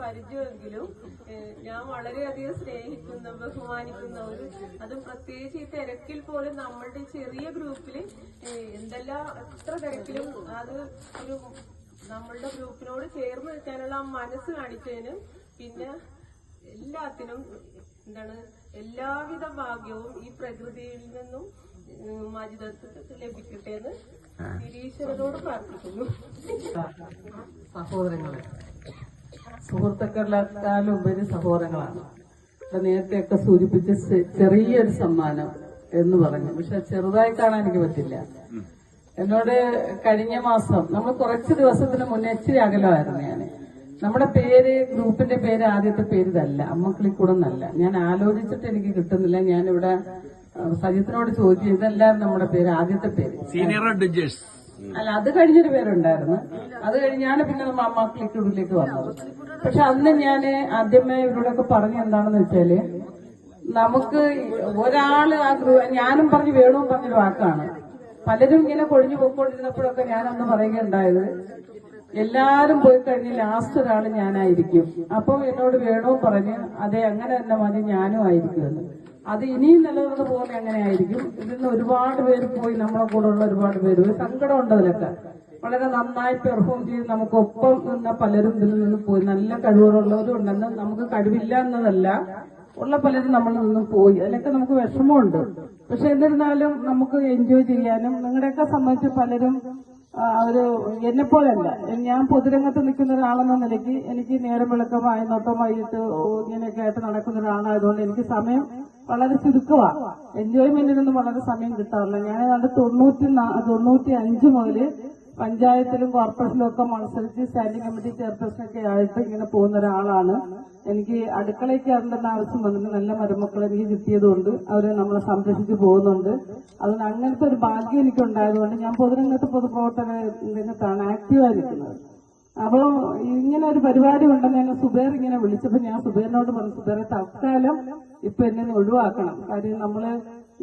പരിചയമെങ്കിലും ഞാൻ വളരെയധികം സ്നേഹിക്കുന്ന ബഹുമാനിക്കുന്ന അതും പ്രത്യേകിച്ച് ഈ തിരക്കിൽ പോലും നമ്മളുടെ ചെറിയ ഗ്രൂപ്പില് എന്തെല്ലാം എത്ര തിരക്കിലും അത് ഒരു നമ്മളുടെ ഗ്രൂപ്പിനോട് ചേർന്ന് നിൽക്കാനുള്ള ആ മനസ്സ് കാണിച്ചതിനും പിന്നെ എല്ലാത്തിനും എല്ലാവിധ ഭാഗ്യവും ഈ പ്രകൃതിയിൽ നിന്നും മാജിദത്ത് ലഭിക്കട്ടെ എന്ന് നിരീശ്വരനോട് പ്രാർത്ഥിക്കുന്നു. സഹോദരങ്ങളെ, സുഹൃത്തുക്കളെക്കാളും ഉപരി സഹോദരങ്ങളാണ്. നേരത്തെയൊക്കെ സൂചിപ്പിച്ച് ചെറിയൊരു സമ്മാനം എന്ന് പറഞ്ഞു, പക്ഷെ ചെറുതായി കാണാൻ എനിക്ക് പറ്റില്ല. എന്നോട് കഴിഞ്ഞ മാസം നമ്മൾ കുറച്ച് ദിവസത്തിന് മുന്നേ ഇച്ചിരി അകലമായിരുന്നു ഞാൻ. നമ്മുടെ പേര്, ഗ്രൂപ്പിന്റെ പേര്, ആദ്യത്തെ പേര് ഇതല്ല, അമ്മക്കിളിക്കൂടെ എന്നല്ല. ഞാൻ ആലോചിച്ചിട്ട് എനിക്ക് കിട്ടുന്നില്ല. ഞാനിവിടെ സജിത്തിനോട് ചോദിച്ചു, ഇതെല്ലാം നമ്മുടെ പേര്, ആദ്യത്തെ പേര് സീനിയർ അഡ്വഞ്ചേഴ്സ് അല്ല, അത് കഴിഞ്ഞൊരു പേരുണ്ടായിരുന്നു. അത് കഴിഞ്ഞാണ് പിന്നെ നമ്മൾ അമ്മക്കിളിക്കൂടിലേക്ക് വന്നത്. പക്ഷെ അന്ന് ഞാൻ ആദ്യമേ ഇവരോടൊക്കെ പറഞ്ഞ എന്താണെന്ന് വെച്ചാല്, നമുക്ക് ഒരാള് ആ ഞാനും പറഞ്ഞു വേണവും പറഞ്ഞൊരു വാക്കാണ്. പലരും ഇങ്ങനെ കൊഴിഞ്ഞു പോയിക്കൊണ്ടിരുന്നപ്പോഴൊക്കെ ഞാനന്ന് പറയുകയുണ്ടായത്, എല്ലാരും പോയി കഴിഞ്ഞ് ലാസ്റ്റ് ഒരാള് ഞാനായിരിക്കും. അപ്പം എന്നോട് വേണവും പറഞ്ഞ് അതെ അങ്ങനെ തന്നെ മതി, ഞാനും ആയിരിക്കുമെന്ന്. അത് ഇനിയും നിലനിർന്ന പോലെ അങ്ങനെ ആയിരിക്കും. ഇതിന്ന് ഒരുപാട് പേര് പോയി, നമ്മളെ കൂടെ ഉള്ള ഒരുപാട് പേര് സങ്കടം ഉണ്ടതിലൊക്കെ. വളരെ നന്നായി പെർഫോം ചെയ്ത് നമുക്കൊപ്പം നിന്ന പലരും ഇതിൽ നിന്ന് പോയി. നല്ല കഴിവുകളുള്ളവരും ഉണ്ടെന്ന്, നമുക്ക് കഴിവില്ല എന്നതല്ല, ഉള്ള പലരും നമ്മളിൽ നിന്നും പോയി. അതിലൊക്കെ നമുക്ക് വിഷമമുണ്ട്. പക്ഷെ എന്നിരുന്നാലും നമുക്ക് എൻജോയ് ചെയ്യാനും, നിങ്ങളുടെയൊക്കെ സംബന്ധിച്ച് പലരും അവര് എന്നെപ്പോലല്ല. ഞാൻ പൊതുരംഗത്ത് നിൽക്കുന്ന ഒരാളെന്ന നിലയ്ക്ക് എനിക്ക് നേരം വെളുക്കം വായനോട്ടം വൈകിട്ട് ഇങ്ങനെയൊക്കെ ആയിട്ട് നടക്കുന്ന ഒരാളായതുകൊണ്ട് എനിക്ക് സമയം വളരെ ചുരുക്കമാണ്. എൻജോയ്മെന്റിനൊന്നും വളരെ സമയം കിട്ടാറില്ല. ഞാൻ അത് 95 മുതല് പഞ്ചായത്തിലും കോർപ്പറേഷനിലും ഒക്കെ മത്സരിച്ച് സ്റ്റാൻഡിംഗ് കമ്മിറ്റി ചെയർപേഴ്സണൊക്കെ ആയിട്ട് ഇങ്ങനെ പോകുന്ന ഒരാളാണ്. എനിക്ക് അടുക്കളയ്ക്ക് കയറേണ്ടെന്ന ആവശ്യം വന്നിട്ട് നല്ല മരുമക്കൾ എനിക്ക് കിട്ടിയതുകൊണ്ട് അവര് നമ്മളെ സംരക്ഷിച്ചു പോകുന്നുണ്ട്. അതുകൊണ്ട് അങ്ങനത്തെ ഒരു ഭാഗ്യം എനിക്കുണ്ടായതുകൊണ്ട് ഞാൻ പൊതുരംഗത്ത്, പൊതുപ്രവർത്തന രംഗത്താണ് ആക്റ്റീവായിരിക്കുന്നത്. അപ്പോൾ ഇങ്ങനെ ഒരു പരിപാടി ഉണ്ടെന്ന് എന്നെ സുബേർ ഇങ്ങനെ വിളിച്ചപ്പോൾ ഞാൻ സുബേറിനോട് പറഞ്ഞു, സുബേറെ തൽക്കാലം ഇപ്പൊ എന്നെ ഒഴിവാക്കണം. കാര്യം നമ്മള്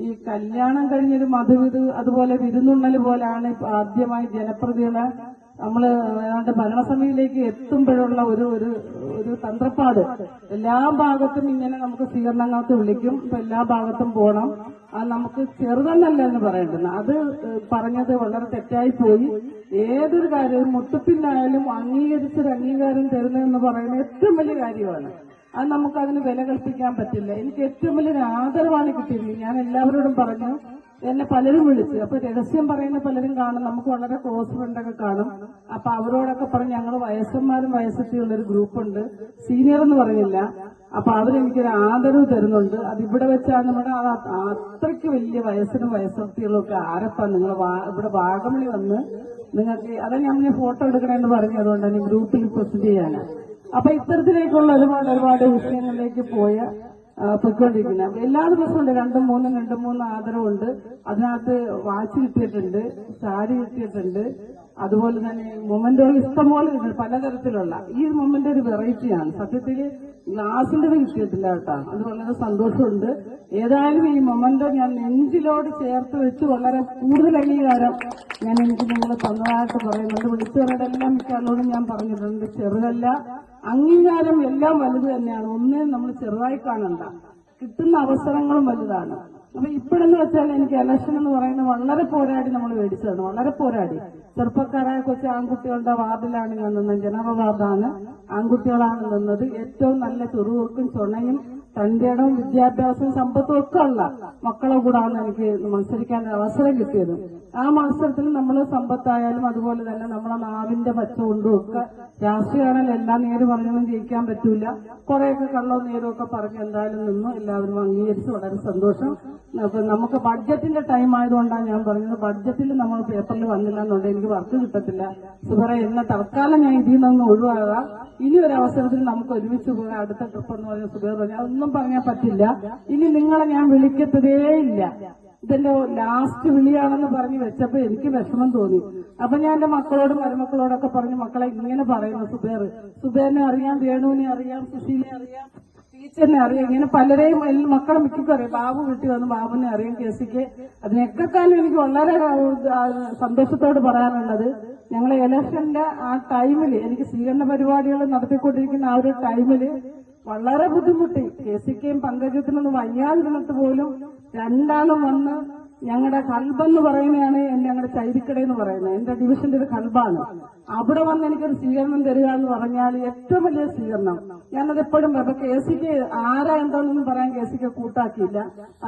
ഈ കല്യാണം കഴിഞ്ഞൊരു മധുവിത് അതുപോലെ വിരുന്നുണ്ണൽ പോലെയാണ് ആദ്യമായി ജനപ്രതികളെ നമ്മള് ഏതാണ്ട് ഭരണസമിതിയിലേക്ക് എത്തുമ്പോഴുള്ള ഒരു തന്ത്രപ്പാട്. എല്ലാ ഭാഗത്തും ഇങ്ങനെ നമുക്ക് സ്വീകരണങ്ങൾക്ക് വിളിക്കും, ഇപ്പൊ എല്ലാ ഭാഗത്തും പോകണം. അത് നമുക്ക് ചെറുതല്ല എന്ന് പറയേണ്ടത്. അത് പറഞ്ഞത് വളരെ തെറ്റായി പോയി. ഏതൊരു കാര്യവും മുട്ടുപ്പിന്നായാലും അംഗീകരിച്ചൊരു അംഗീകാരം തരുന്നതെന്ന് പറയുന്നത് ഏറ്റവും വലിയ കാര്യമാണ്. അത് നമുക്കതിന് വില കൽപ്പിക്കാൻ പറ്റില്ല. എനിക്ക് ഏറ്റവും വലിയൊരു ആദരവാണ് കിട്ടിയത്. ഞാൻ എല്ലാവരോടും പറഞ്ഞു, എന്നെ പലരും വിളിച്ചു. അപ്പൊ രഹസ്യം പറയുന്ന പലരും കാണും, നമുക്ക് വളരെ ക്ലോസ് ഫ്രണ്ടൊക്കെ കാണും. അപ്പൊ അവരോടൊക്കെ പറഞ്ഞ് ഞങ്ങൾ വയസ്സന്മാരും വയസ്സെത്തിയുള്ളൊരു ഗ്രൂപ്പുണ്ട്, സീനിയർ എന്ന് പറഞ്ഞില്ല. അപ്പൊ അവരെനിക്കൊരു ആദരവ് തരുന്നുണ്ട്. അതിവിടെ വെച്ചാണ് നമ്മുടെ അത്രയ്ക്ക് വലിയ വയസ്സിനും വയസ്സെത്തികളും ഒക്കെ ആരപ്പാ നിങ്ങൾ ഇവിടെ വാഗമണി വന്ന് നിങ്ങൾക്ക് അതാ ഞാൻ ഫോട്ടോ എടുക്കണമെന്ന് പറഞ്ഞു. അതുകൊണ്ടാണ് ഈ ഗ്രൂപ്പിൽ പ്രസന്റ് ചെയ്യാന്. അപ്പൊ ഇത്തരത്തിലേക്കുള്ള ഒരുപാട് വിഷയങ്ങളിലേക്ക് പൊയ്ക്കൊണ്ടിരിക്കുന്നത്. എല്ലാ ദിവസവും ഉണ്ട്, 2-3 ആദരവുണ്ട്. അതിനകത്ത് വാച്ച് കിട്ടിയിട്ടുണ്ട്, സാരി കിട്ടിയിട്ടുണ്ട്, അതുപോലെ തന്നെ മൊമെന്റുകൾ ഇഷ്ടംപോലെ ഉണ്ട്, പലതരത്തിലുള്ള. ഈ മൊമെന്റ് ഒരു വെറൈറ്റിയാണ്. സത്യത്തിൽ ഗ്ലാസിന്റെ കിട്ടിയിട്ടില്ല കേട്ടോ. അത് വളരെ സന്തോഷമുണ്ട്. ഏതായാലും ഈ മൊമെന്റ് ഞാൻ നെഞ്ചിലോട് ചേർത്ത് വെച്ച് വളരെ കൂടുതൽ അംഗീകാരം എനിക്ക് നിങ്ങൾ തന്നതായിട്ട് പറയുന്നുണ്ട്. വിളിച്ചവരോടെല്ലാം മിക്കാളോടും ഞാൻ പറഞ്ഞിട്ടുണ്ട്, ചെറുതല്ല, അംഗീകാരം എല്ലാം വലുത് തന്നെയാണ്. ഒന്നിനും നമ്മൾ ചെറുതായി കാണണ്ട, കിട്ടുന്ന അവസരങ്ങളും വലുതാണ്. അപ്പൊ ഇപ്പോഴെന്ന് വെച്ചാൽ എനിക്ക് ഇലക്ഷൻ എന്ന് പറയുന്നത് വളരെ പോരാടി നമ്മൾ മേടിച്ചതാണ്, വളരെ പോരാടി. ചെറുപ്പക്കാരായ കൊച്ചു ആൺകുട്ടികളുടെ വാർഡിലാണ് ഞാൻ നിന്നത്, ജനറൽ വാർഡാണ്. ആൺകുട്ടികളാണ് നിന്നത്. ഏറ്റവും നല്ല ചെറുവർക്കും ചുണയും തന്റെ ഇടവും വിദ്യാഭ്യാസവും സമ്പത്തും ഒക്കെ ഉള്ള മക്കളെ കൂടാണ് എനിക്ക് മത്സരിക്കാൻ അവസരം കിട്ടിയത്. ആ മത്സരത്തിൽ നമ്മൾ സമ്പത്തായാലും അതുപോലെ തന്നെ നമ്മളെ നാവിന്റെ പച്ച കൊണ്ടും ഒക്കെ രാഷ്ട്രീയമാണെങ്കിൽ എല്ലാം നേര് പറഞ്ഞൊന്നും ജയിക്കാൻ പറ്റൂല. കുറെയൊക്കെ കള്ളവും നേരും ഒക്കെ പറഞ്ഞ് എന്തായാലും നിന്നു. എല്ലാവരും അംഗീകരിച്ച് വളരെ സന്തോഷം. അപ്പൊ നമുക്ക് ബഡ്ജറ്റിന്റെ ടൈം ആയതുകൊണ്ടാണ് ഞാൻ പറഞ്ഞത്, ബഡ്ജറ്റിൽ നമ്മൾ പേപ്പറിൽ വന്നില്ല എന്നുണ്ടെങ്കിൽ എനിക്ക് വർക്ക് കിട്ടത്തില്ല. സുബറ എന്ന തൽക്കാലം ഞാൻ ഇതിൽ നിന്ന് ഒഴിവാകാം. ഇനി ഒരു അവസരത്തിൽ നമുക്ക് ഒരുമിച്ച് പോകാം, അടുത്ത ട്രിപ്പ് എന്ന് പറഞ്ഞ സുബേർ പറഞ്ഞു. അതൊന്നും പറഞ്ഞാൽ പറ്റില്ല, ഇനി നിങ്ങളെ ഞാൻ വിളിക്കത്തതേ ഇല്ല, ഇതിന്റെ ലാസ്റ്റ് വിളിയാണെന്ന് പറഞ്ഞ് വെച്ചപ്പോ എനിക്ക് വിഷമം തോന്നി. അപ്പൊ ഞാൻ എന്റെ മക്കളോടും മരുമക്കളോടൊക്കെ പറഞ്ഞു, മക്കളെ ഇങ്ങനെ പറയുന്നു സുബേറിനെ അറിയാം, രേണുവിനെ അറിയാം, സുശീലിനെ അറിയാം, ടീച്ചറിനെ അറിയാം. ഇങ്ങനെ പലരെയും മക്കളെ മിക്കും അറിയാം. ബാബു വീട്ടിൽ വന്ന് ബാബുവിനെ അറിയാം, കേസിക്ക്. അതിനൊക്കെക്കാളും എനിക്ക് വളരെ സന്തോഷത്തോട് പറയാനുള്ളത്, ഞങ്ങളെ ഇലക്ഷന്റെ ആ ടൈമിൽ എനിക്ക് സ്വീകരണ പരിപാടികൾ നടത്തിക്കൊണ്ടിരിക്കുന്ന ആ ഒരു ടൈമില് വളരെ ബുദ്ധിമുട്ടി. കേസിക്കയും പങ്കജത്തിനൊന്നും വയ്യാതിരുന്നിട്ട് പോലും രണ്ടാളും വന്ന് ഞങ്ങളുടെ കൽബെന്ന് പറയുന്നതാണ് ഞങ്ങളുടെ ചൈതിക്കട പറയുന്നത്. എന്റെ ഡിവിഷന്റെ ഒരു കൽബാണ്. അവിടെ വന്ന് എനിക്കൊരു സ്വീകരണം തരിക എന്ന് പറഞ്ഞാൽ ഏറ്റവും വലിയ സ്വീകരണം. ഞാനത് എപ്പോഴും അപ്പൊ കേസിക്ക് ആരാ എന്താണെന്നൊന്നും പറയാൻ കേസിക്ക് കൂട്ടാക്കിയില്ല.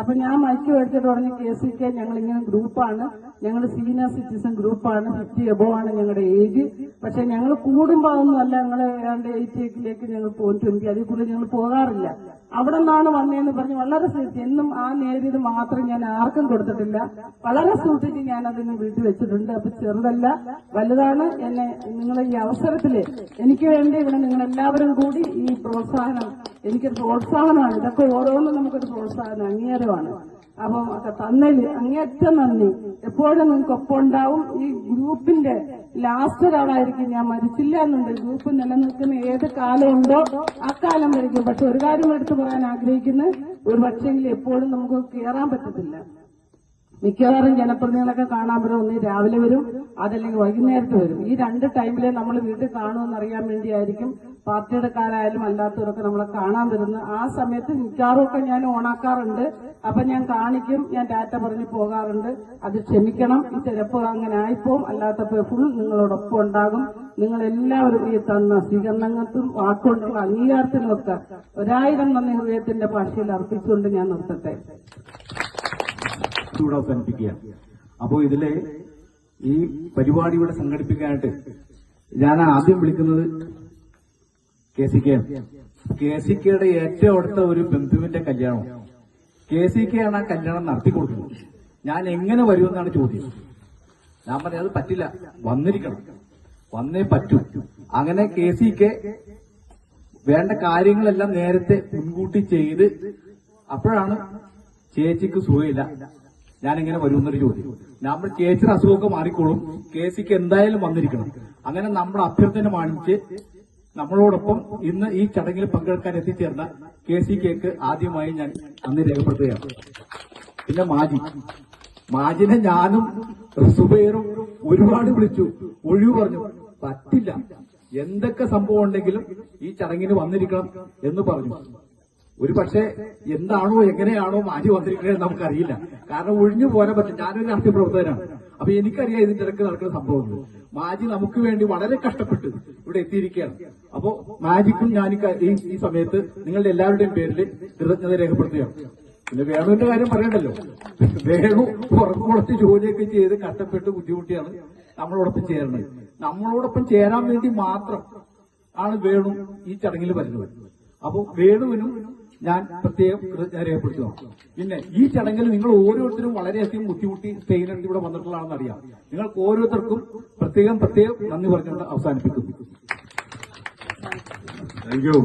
അപ്പൊ ഞാൻ മൈക്ക് മേടിച്ചിട്ട് പറഞ്ഞു, കേസിക്ക് ഞങ്ങളിങ്ങനെ ഗ്രൂപ്പാണ്, ഞങ്ങൾ സീനിയർ സിറ്റിസൺ ഗ്രൂപ്പാണ്, 50 എബോവ് ആണ് ഞങ്ങളുടെ ഏജ്. പക്ഷെ ഞങ്ങൾ കൂടുമ്പോ അതൊന്നുമല്ല, ഞങ്ങൾ ഏതാണ്ട് 80ലേക്ക് ഞങ്ങൾ പോകും, 20 അതിൽ കൂടുതൽ ഞങ്ങൾ പോകാറില്ല. അവിടെ നിന്നാണ് വന്നതെന്ന് പറഞ്ഞ് വളരെ സൂക്ഷിച്ച്, എന്നും ആ നേരിയത് മാത്രം ഞാൻ ആർക്കും കൊടുത്തിട്ടില്ല. വളരെ സൂക്ഷിച്ച് ഞാൻ അതിന് വീട്ടിൽ വെച്ചിട്ടുണ്ട്. അപ്പൊ ചെറുതല്ല വലുതാണ്. എന്നെ നിങ്ങൾ ഈ അവസരത്തില് എനിക്ക് വേണ്ടി ഇവിടെ നിങ്ങളെല്ലാവരും കൂടി ഈ പ്രോത്സാഹനം, എനിക്കൊരു പ്രോത്സാഹനമാണ്. ഇതൊക്കെ ഓരോന്നും നമുക്കൊരു പ്രോത്സാഹനം, അംഗീകാരമാണ്. അപ്പം ഒക്കെ തന്നതിൽ അങ്ങേറ്റം നന്ദി. എപ്പോഴും നിങ്ങൾക്ക് ഒപ്പം ഉണ്ടാവും. ഈ ഗ്രൂപ്പിന്റെ ലാസ്റ്റ് ഒരാളായിരിക്കും ഞാൻ. മരിച്ചില്ല എന്നുണ്ട്, ഗ്രൂപ്പ് നിലനിൽക്കുന്ന ഏത് കാലമുണ്ടോ ആ കാലം വരയ്ക്കും. പക്ഷെ ഒരു കാര്യം എടുത്തു പറയാൻ ആഗ്രഹിക്കുന്നത്, ഒരു പക്ഷെങ്കിൽ എപ്പോഴും നമുക്ക് കയറാൻ പറ്റത്തില്ല. മിക്കവാറും ജനപ്രതിനിധികളൊക്കെ കാണാൻ വരും, ഒന്നീ രാവിലെ വരും, അതല്ലെങ്കിൽ വൈകുന്നേരത്ത് വരും. ഈ 2 ടൈമിലെ നമ്മൾ വീട്ടിൽ കാണുമെന്ന് അറിയാൻ വേണ്ടിയായിരിക്കും പാർട്ടിയുടെക്കാരായാലും അല്ലാത്തവരൊക്കെ നമ്മളെ കാണാൻ വരുന്നത്. ആ സമയത്ത് മിക്കവാറുമൊക്കെ ഞാൻ ഓണാക്കാറുണ്ട്. അപ്പൊ ഞാൻ കാണിക്കും, ഞാൻ ടാറ്റ പറഞ്ഞ് പോകാറുണ്ട്. അത് ക്ഷമിക്കണം, ചിലപ്പോൾ അങ്ങനെ ആയിപ്പോവും. അല്ലാത്തപ്പോൾ ഫുൾ നിങ്ങളോടൊപ്പം ഉണ്ടാകും. നിങ്ങളെല്ലാവരും ഈ തന്ന സ്വീകരണങ്ങൾക്കും വാക്കുകൊണ്ടുള്ള അംഗീകാരത്തിനുമൊക്കെ 1000 നന്ദി ഹൃദയത്തിന്റെ ഭാഷയിൽ അർപ്പിച്ചുകൊണ്ട് ഞാൻ നിർത്തട്ടെ. ചൂട് അവസാനിപ്പിക്കുക. അപ്പോ ഇതിലെ ഈ പരിപാടി ഇവിടെ സംഘടിപ്പിക്കാനായിട്ട് ഞാൻ ആദ്യം വിളിക്കുന്നത് കെ.സി.കെയുടെ ഏറ്റവും അടുത്ത ഒരു ബന്ധുവിന്റെ കല്യാണം. കെ.സി.കെയാണ് ആ കല്യാണം നടത്തി കൊടുക്കുന്നത്. ഞാൻ എങ്ങനെ വരുമെന്നാണ് ചോദ്യം. ഞാൻ പറഞ്ഞത് അത് പറ്റില്ല, വന്നിരിക്കണം, വന്നേ പറ്റൂ. അങ്ങനെ കെ.സി.കെ വേണ്ട കാര്യങ്ങളെല്ലാം നേരത്തെ മുൻകൂട്ടി ചെയ്ത്, അപ്പോഴാണ് ചേച്ചിക്ക് സുഖമില്ല, ഞാനിങ്ങനെ വരുമെന്നൊരു ചോദ്യം. നമ്മൾ ചേച്ചിയുടെ അസുഖമൊക്കെ മാറിക്കോളും, കെ.സിക്ക് എന്തായാലും വന്നിരിക്കണം. അങ്ങനെ നമ്മൾ അഭ്യർത്ഥന മാനിച്ച് നമ്മളോടൊപ്പം ഇന്ന് ഈ ചടങ്ങിൽ പങ്കെടുക്കാൻ എത്തിച്ചേർന്ന കെ.സിക്ക് ആദ്യമായി ഞാൻ നന്ദി രേഖപ്പെടുത്തുകയാണ്. പിന്നെ മാജിനെ ഞാനും സുബൈറും ഒരുപാട് വിളിച്ചു, ഒഴിവ് പറഞ്ഞു, പറ്റില്ല, എന്തൊക്കെ സംഭവം ഉണ്ടെങ്കിലും ഈ ചടങ്ങിന് വന്നിരിക്കണം എന്ന് പറഞ്ഞു. ഒരു പക്ഷേ എന്താണോ എങ്ങനെയാണോ മാറ്റി വന്നിരിക്കുന്നത് നമുക്കറിയില്ല. കാരണം ഒഴിഞ്ഞു പോരാൻ പറ്റും. ഞാനൊരു രാഷ്ട്രീയ പ്രവർത്തകനാണ്. അപ്പൊ എനിക്കറിയാം ഇതിന്റെ ഇടയ്ക്ക് നടക്കുന്ന സംഭവങ്ങൾ. മാജി നമുക്ക് വേണ്ടി വളരെ കഷ്ടപ്പെട്ട് ഇവിടെ എത്തിയിരിക്കുകയാണ്. അപ്പോ മാജിക്കും ഞാൻ ഈ സമയത്ത് നിങ്ങളുടെ എല്ലാവരുടെയും പേരിൽ കൃതജ്ഞത രേഖപ്പെടുത്തുകയാണ്. പിന്നെ വേണുവിന്റെ കാര്യം പറയണ്ടല്ലോ. വേണു പുറത്ത് ജോലിയൊക്കെ ചെയ്ത് കഷ്ടപ്പെട്ട് ബുദ്ധിമുട്ടിയാണ് നമ്മളോടൊപ്പം ചേരുന്നത്. നമ്മളോടൊപ്പം ചേരാൻ വേണ്ടി മാത്രം ആണ് വേണു ഈ ചടങ്ങിൽ വരുന്നത്. അപ്പോ വേണുവിനും ഞാൻ പ്രത്യേകം കൃതജ്ഞത രേഖപ്പെടുത്തുന്നു. പിന്നെ ഈ ചടങ്ങിൽ നിങ്ങൾ ഓരോരുത്തരും വളരെയധികം ബുദ്ധിമുട്ടി ട്രെയിനെടുത്ത് ഇവിടെ വന്നിട്ടുള്ളതാണെന്ന് അറിയാം. നിങ്ങൾക്ക് ഓരോരുത്തർക്കും പ്രത്യേകം നന്ദി പറഞ്ഞുകൊണ്ട് അവസാനിപ്പിക്കുന്നു. Thank you.